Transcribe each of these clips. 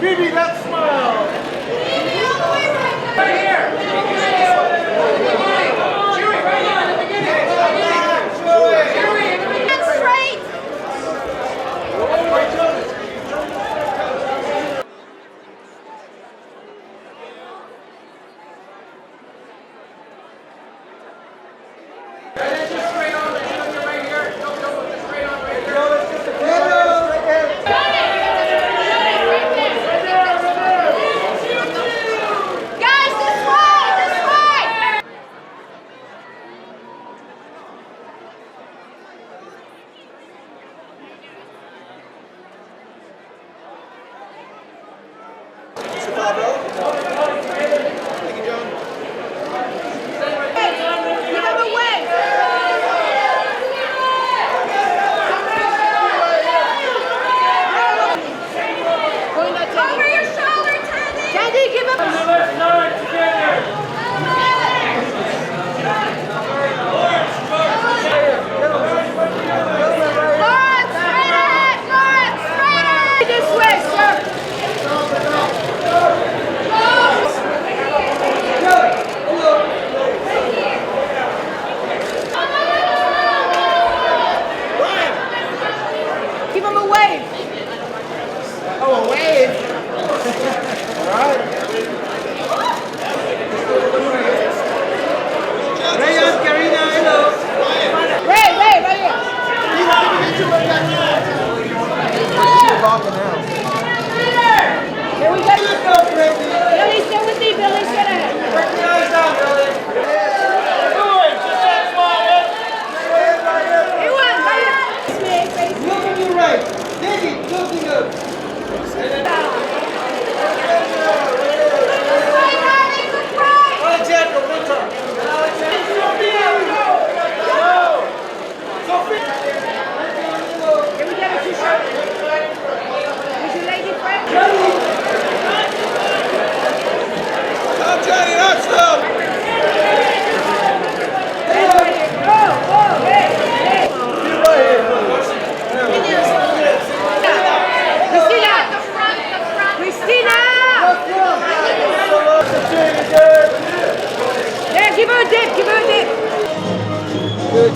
Phoebe, that smile. Right here. Chewie, right here in the beginning. Chewie, in the beginning. Stand straight.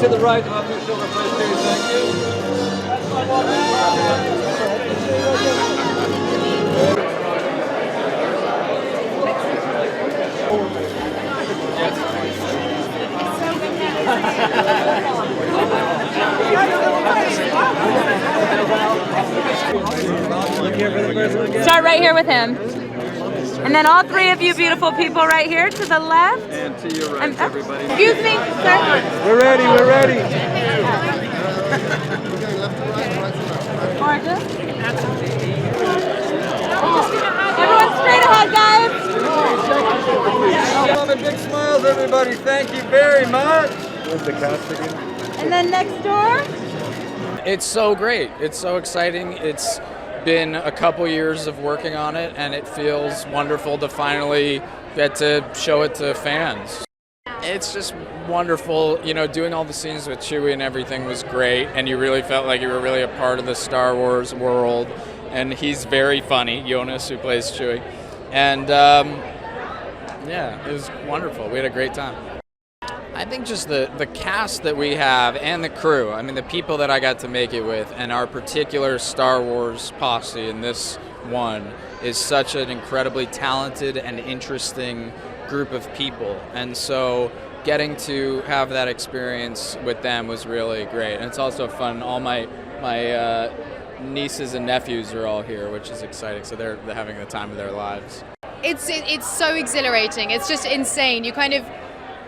To the right, up your shoulder, please, too. Thank you. Start right here with him. And then all three of you beautiful people right here to the left. And to your right, everybody. Excuse me, sir. We're ready, we're ready. Gorgeous. Everyone straight ahead, guys. Love and big smiles, everybody. Thank you very much. Where's the cast again? And then next door. It's so great. It's so exciting. It's been a couple years of working on it, and it feels wonderful to finally get to show it to fans. It's just wonderful, you know, doing all the scenes with Chewie and everything was great, and you really felt like you were really a part of the Star Wars world, and he's very funny, Jonas, who plays Chewie, and yeah, it was wonderful. We had a great time. I think just the cast that we have and the crew, I mean the people that I got to make it with, and our particular Star Wars posse in this one is such an incredibly talented and interesting group of people, and so getting to have that experience with them was really great. And it's also fun. All my nieces and nephews are all here, which is exciting, so they're having the time of their lives. It's so exhilarating. It's just insane.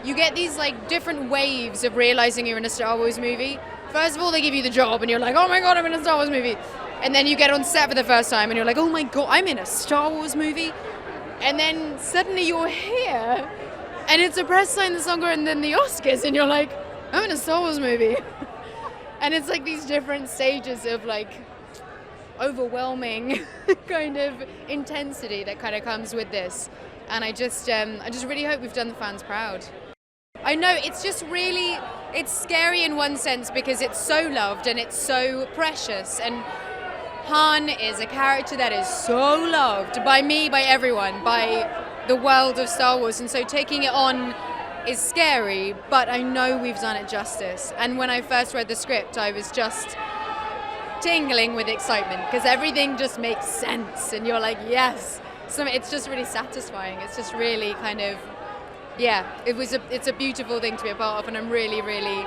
You get these like different waves of realizing you're in a Star Wars movie. First of all, they give you the job and you're like, oh my god, I'm in a Star Wars movie. And then you get on set for the first time and you're like, oh my god, I'm in a Star Wars movie. And then suddenly you're here and it's a press sign that's longer than the Oscars and you're like, I'm in a Star Wars movie. And it's like these different stages of like overwhelming kind of intensity that kind of comes with this. And I just really hope we've done the fans proud. I know, it's just really, it's scary in one sense because it's so loved and it's so precious, and Han is a character that is so loved by me, by everyone, by the world of Star Wars, and so taking it on is scary, but I know we've done it justice. And when I first read the script, I was just tingling with excitement because everything just makes sense, and you're like, yes. So it's just really satisfying. It's just really kind of, yeah, it's a beautiful thing to be a part of, and I'm really, really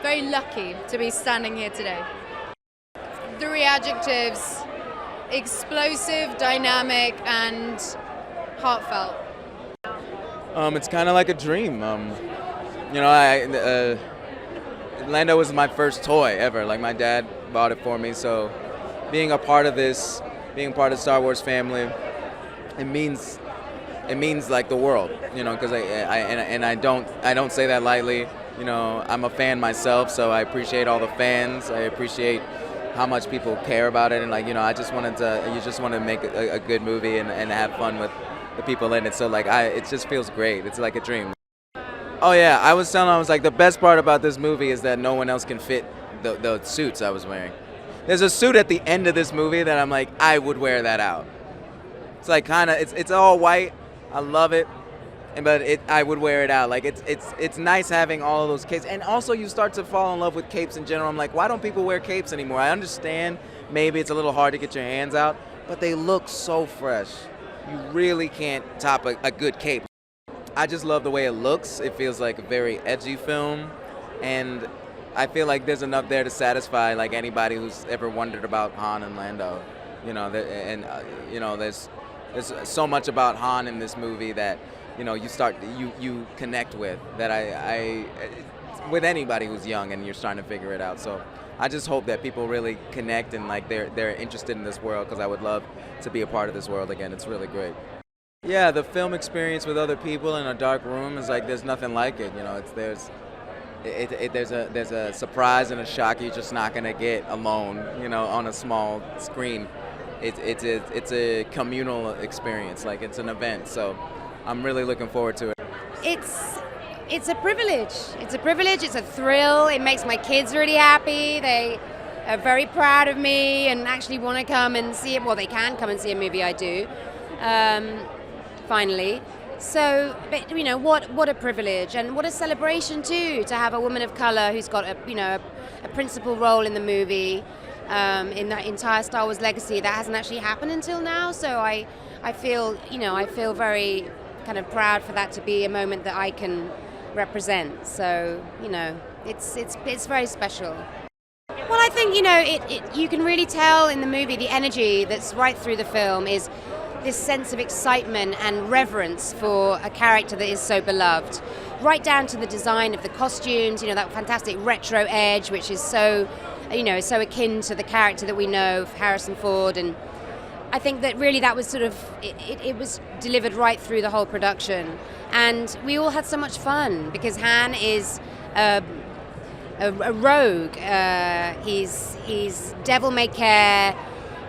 very lucky to be standing here today. 3 adjectives: explosive, dynamic, and heartfelt. It's kind of like a dream. You know, Lando was my first toy ever. Like, my dad bought it for me, so being a part of this, being part of the Star Wars family, it means like the world. You know, because I don't say that lightly. You know, I'm a fan myself, so I appreciate all the fans. I appreciate how much people care about it, and like, you know, you just want to make a good movie and have fun with the people in it. So like, it just feels great. It's like a dream. Oh yeah, I was like, the best part about this movie is that no one else can fit the suits I was wearing. There's a suit at the end of this movie that I'm like, I would wear that out. It's like it's all white. I love it. But I would wear it out. Like, it's nice having all of those capes, and also you start to fall in love with capes in general. I'm like, why don't people wear capes anymore? I understand maybe it's a little hard to get your hands out, but they look so fresh. You really can't top a good cape. I just love the way it looks. It feels like a very edgy film, and I feel like there's enough there to satisfy like anybody who's ever wondered about Han and Lando. You know, you know, there's so much about Han in this movie that, you know, you connect with, that I with anybody who's young and you're starting to figure it out. So I just hope that people really connect and like they're interested in this world, because I would love to be a part of this world again. It's really great. Yeah, the film experience with other people in a dark room is like, there's nothing like it. You know, there's a surprise and a shock you're just not gonna get alone. You know, on a small screen. It's a communal experience. Like, it's an event. So I'm really looking forward to it. It's a privilege. It's a privilege. It's a thrill. It makes my kids really happy. They are very proud of me and actually want to come and see it. Well, they can come and see a movie I do, finally. So, but, you know, what a privilege, and what a celebration too, to have a woman of color who's got a principal role in the movie, in that entire Star Wars legacy. That hasn't actually happened until now. So I feel very kind of proud for that to be a moment that I can represent. So, you know, it's very special. Well, I think, you know, you can really tell in the movie, the energy that's right through the film is this sense of excitement and reverence for a character that is so beloved, right down to the design of the costumes, you know, that fantastic retro edge, which is so, you know, so akin to the character that we know of Harrison Ford. And I think that really that was sort of, it was delivered right through the whole production. And we all had so much fun, because Han is a rogue. He's devil-may-care,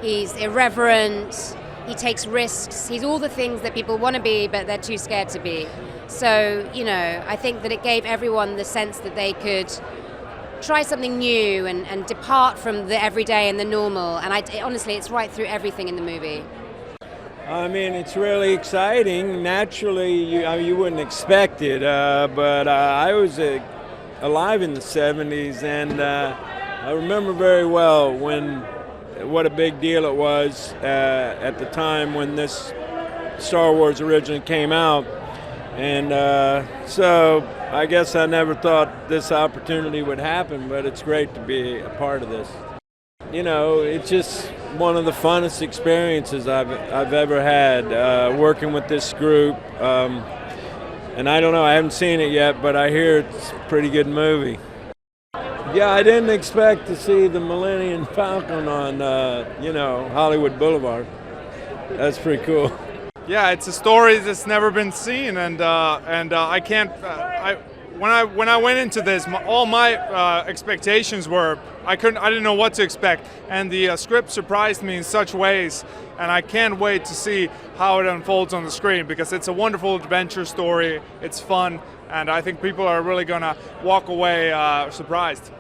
he's irreverent, he takes risks, he's all the things that people want to be but they're too scared to be. So, you know, I think that it gave everyone the sense that they could try something new and depart from the everyday and the normal. And honestly, it's right through everything in the movie. I mean, it's really exciting. Naturally, you wouldn't expect it, but I was alive in the 70s, and I remember very well what a big deal it was at the time when this Star Wars originally came out. And so I guess I never thought this opportunity would happen, but it's great to be a part of this. You know, it's just one of the funnest experiences I've ever had, working with this group. And I don't know, I haven't seen it yet, but I hear it's a pretty good movie. Yeah, I didn't expect to see the Millennium Falcon on, Hollywood Boulevard. That's pretty cool. Yeah, it's a story that's never been seen, and I can't. When I went into this, all my expectations were I didn't know what to expect, and the script surprised me in such ways, and I can't wait to see how it unfolds on the screen, because it's a wonderful adventure story. It's fun, and I think people are really gonna walk away surprised.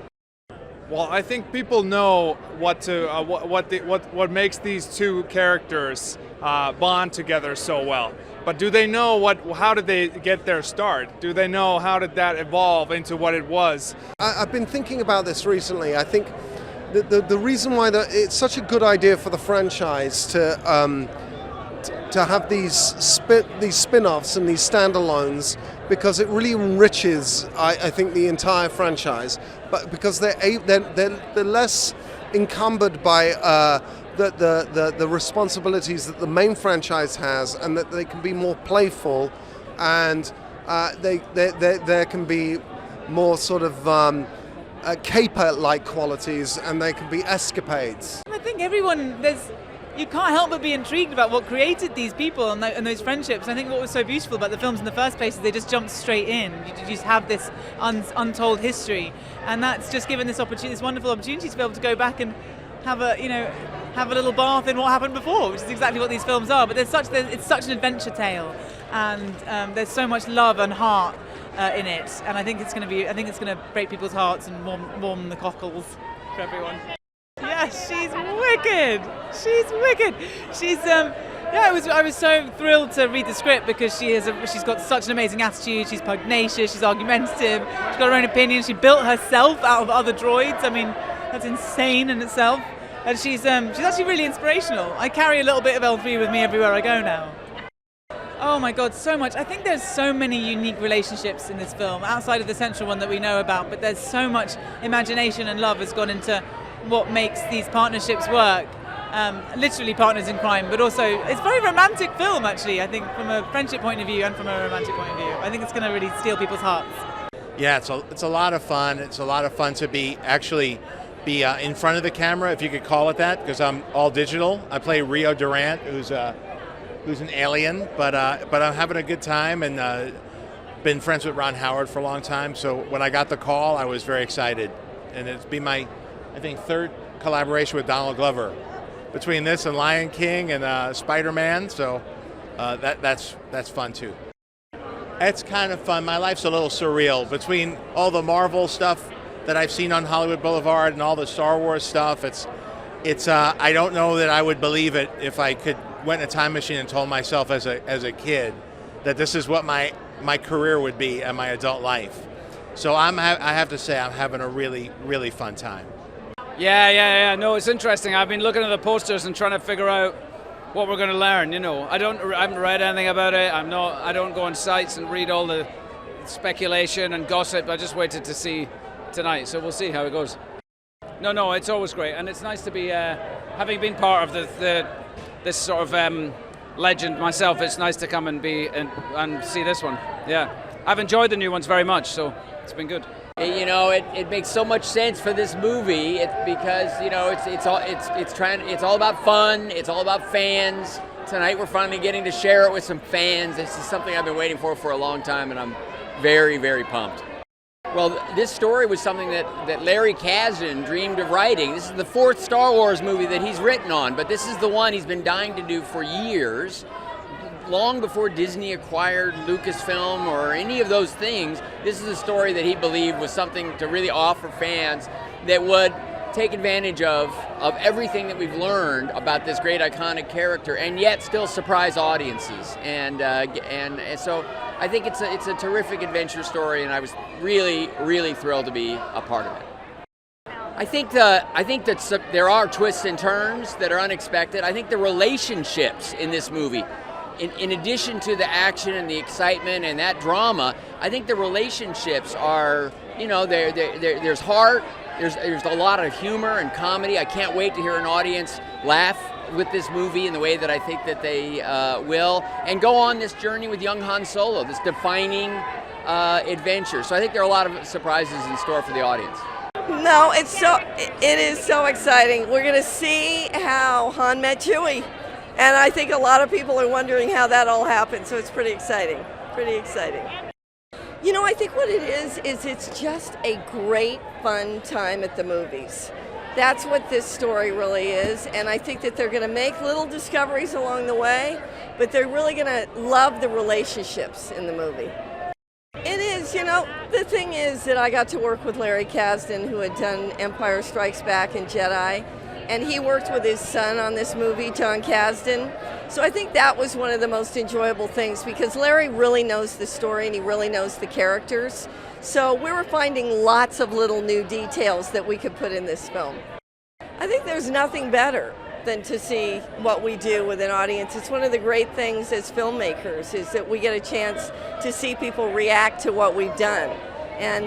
Well, I think people know what makes these two characters bond together so well. But do they know how did they get their start? Do they know how did that evolve into what it was? I've been thinking about this recently. I think the reason why it's such a good idea for the franchise to have these spin-offs and these standalones, because it really enriches, I think, the entire franchise. But because they're less encumbered by the responsibilities that the main franchise has, and that they can be more playful, and there can be more sort of caper-like qualities, and they can be escapades. I think you can't help but be intrigued about what created these people and those friendships. I think what was so beautiful about the films in the first place is they just jumped straight in. You just have this untold history, and that's just given this wonderful opportunity to be able to go back and have a little bath in what happened before, which is exactly what these films are. But it's such an adventure tale, and there's so much love and heart in it, and I think it's going to break people's hearts and warm the cockles for everyone. Yeah, she's wicked. She's wicked. I was so thrilled to read the script because she's got such an amazing attitude. She's pugnacious. She's argumentative. She's got her own opinion. She built herself out of other droids. I mean, that's insane in itself. And she's actually really inspirational. I carry a little bit of L3 with me everywhere I go now. Oh my God, so much. I think there's so many unique relationships in this film, outside of the central one that we know about, but there's so much imagination and love has gone into what makes these partnerships work. Literally partners in crime, but also it's a very romantic film, actually, I think, from a friendship point of view and from a romantic point of view. I think it's going to really steal people's hearts. Yeah, it's a lot of fun. It's a lot of fun to be in front of the camera, if you could call it that, because I'm all digital. I play Rio Durant, who's an alien, but I'm having a good time, and been friends with Ron Howard for a long time. So when I got the call, I was very excited, and it's been my, I think, third collaboration with Donald Glover, between this and Lion King and Spider-Man. So that's fun too. It's kind of fun. My life's a little surreal between all the Marvel stuff that I've seen on Hollywood Boulevard and all the Star Wars stuff. It's I don't know that I would believe it if I went in a time machine and told myself as a kid that this is what my career would be in my adult life. So I have to say I'm having a really, really fun time. Yeah. No, it's interesting. I've been looking at the posters and trying to figure out what we're going to learn. You know, I haven't read anything about it. I don't go on sites and read all the speculation and gossip. I just waited to see tonight, so we'll see how it goes. No, it's always great, and it's nice to be having been part of this sort of legend myself. It's nice to come and and see this one. Yeah, I've enjoyed the new ones very much, so it's been good. You know, it makes so much sense for this movie. Because you know it's all about fun. It's all about fans. Tonight we're finally getting to share it with some fans. This is something I've been waiting for a long time, and I'm very, very pumped. Well, this story was something that Larry Kasdan dreamed of writing. This is the fourth Star Wars movie that he's written on, but this is the one he's been dying to do for years. Long before Disney acquired Lucasfilm or any of those things, this is a story that he believed was something to really offer fans that would take advantage of everything that we've learned about this great iconic character, and yet still surprise audiences. And so I think it's a terrific adventure story, and I was really, really thrilled to be a part of it. I think that there are twists and turns that are unexpected. I think the relationships in this movie, in addition to the action and the excitement and that drama, I think the relationships are, there's heart, there's a lot of humor and comedy. I can't wait to hear an audience laugh with this movie in the way that I think that they will, and go on this journey with young Han Solo, this defining adventure. So I think there are a lot of surprises in store for the audience. No, it is so exciting. We're going to see how Han met Chewie. And I think a lot of people are wondering how that all happened, so it's pretty exciting, You know, I think what it is it's just a great, fun time at the movies. That's what this story really is, and I think that they're going to make little discoveries along the way, but they're really going to love the relationships in the movie. It is because, the thing is that I got to work with Larry Kasdan, who had done Empire Strikes Back and Jedi, and he worked with his son on this movie, John Kasdan. So I think that was one of the most enjoyable things, because Larry really knows the story and he really knows the characters. So we were finding lots of little new details that we could put in this film. I think there's nothing better than to see what we do with an audience. It's one of the great things as filmmakers, is that we get a chance to see people react to what we've done. And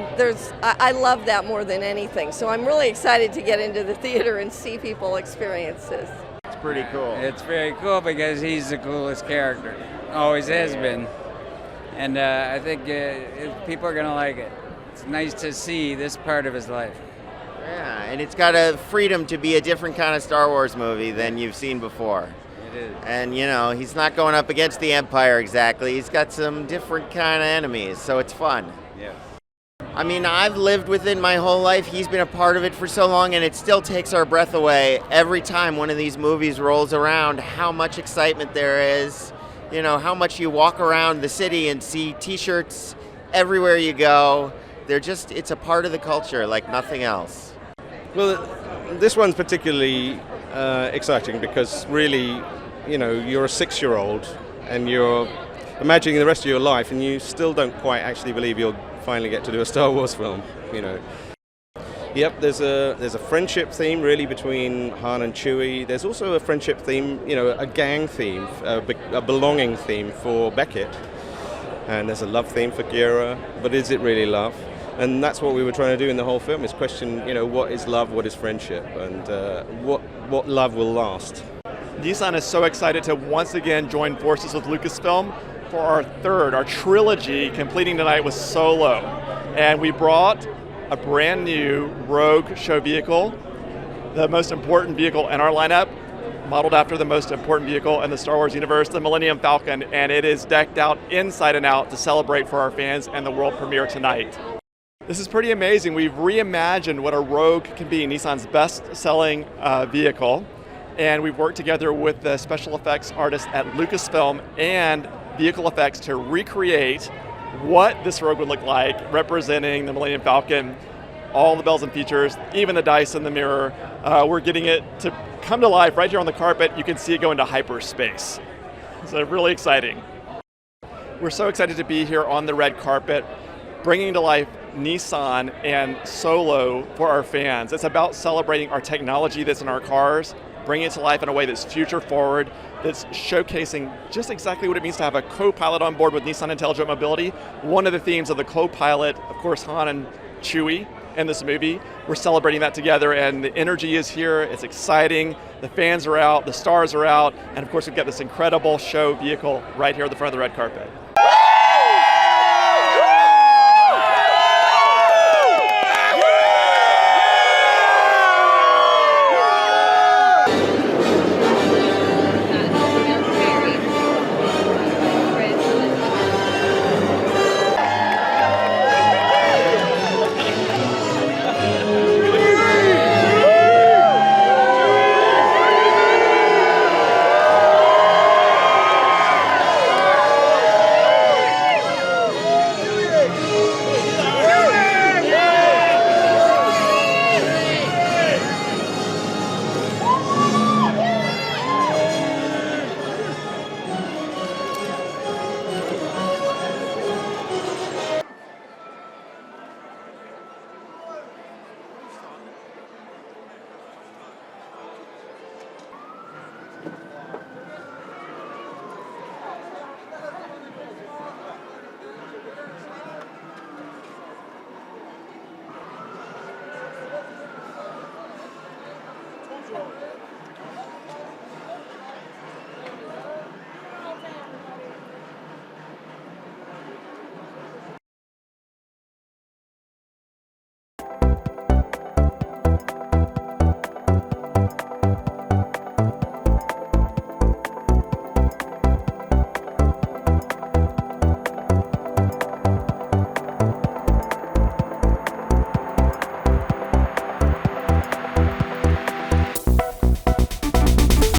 I love that more than anything. So I'm really excited to get into the theater and see people experience this. It's pretty cool. It's very cool because he's the coolest character. Always has been. And I think people are going to like it. It's nice to see this part of his life. Yeah, and it's got a freedom to be a different kind of Star Wars movie than you've seen before. It is. And, he's not going up against the Empire exactly. He's got some different kind of enemies, so it's fun. Yeah. I mean, I've lived with it my whole life. He's been a part of it for so long, and it still takes our breath away every time one of these movies rolls around, how much excitement there is, how much you walk around the city and see T-shirts everywhere you go. It's a part of the culture like nothing else. Well, this one's particularly exciting because really, you're a 6-year-old and you're imagining the rest of your life and you still don't quite actually believe you'll finally get to do a Star Wars film, Yep, there's a friendship theme really between Han and Chewie. There's also a friendship theme, a gang theme, a belonging theme for Beckett. And there's a love theme for Gira, but is it really love? And that's what we were trying to do in the whole film, is question, what is love, what is friendship, and what love will last. Nissan is so excited to once again join forces with Lucasfilm for our trilogy, completing tonight with Solo. And we brought a brand new Rogue show vehicle, the most important vehicle in our lineup, modeled after the most important vehicle in the Star Wars universe, the Millennium Falcon, and it is decked out inside and out to celebrate for our fans and the world premiere tonight. This is pretty amazing. We've reimagined what a Rogue can be, Nissan's best-selling vehicle, and we've worked together with the special effects artists at Lucasfilm and Vehicle Effects to recreate what this Rogue would look like, representing the Millennium Falcon, all the bells and features, even the dice in the mirror. We're getting it to come to life right here on the carpet. You can see it go into hyperspace. So really exciting. We're so excited to be here on the red carpet, bringing to life Nissan and Solo for our fans. It's about celebrating our technology that's in our cars, bringing it to life in a way that's future forward, that's showcasing just exactly what it means to have a co-pilot on board with Nissan Intelligent Mobility. One of the themes of the co-pilot, of course, Han and Chewie in this movie. We're celebrating that together, and the energy is here. It's exciting. The fans are out, the stars are out, and of course we've got this incredible show vehicle right here at the front of the red carpet.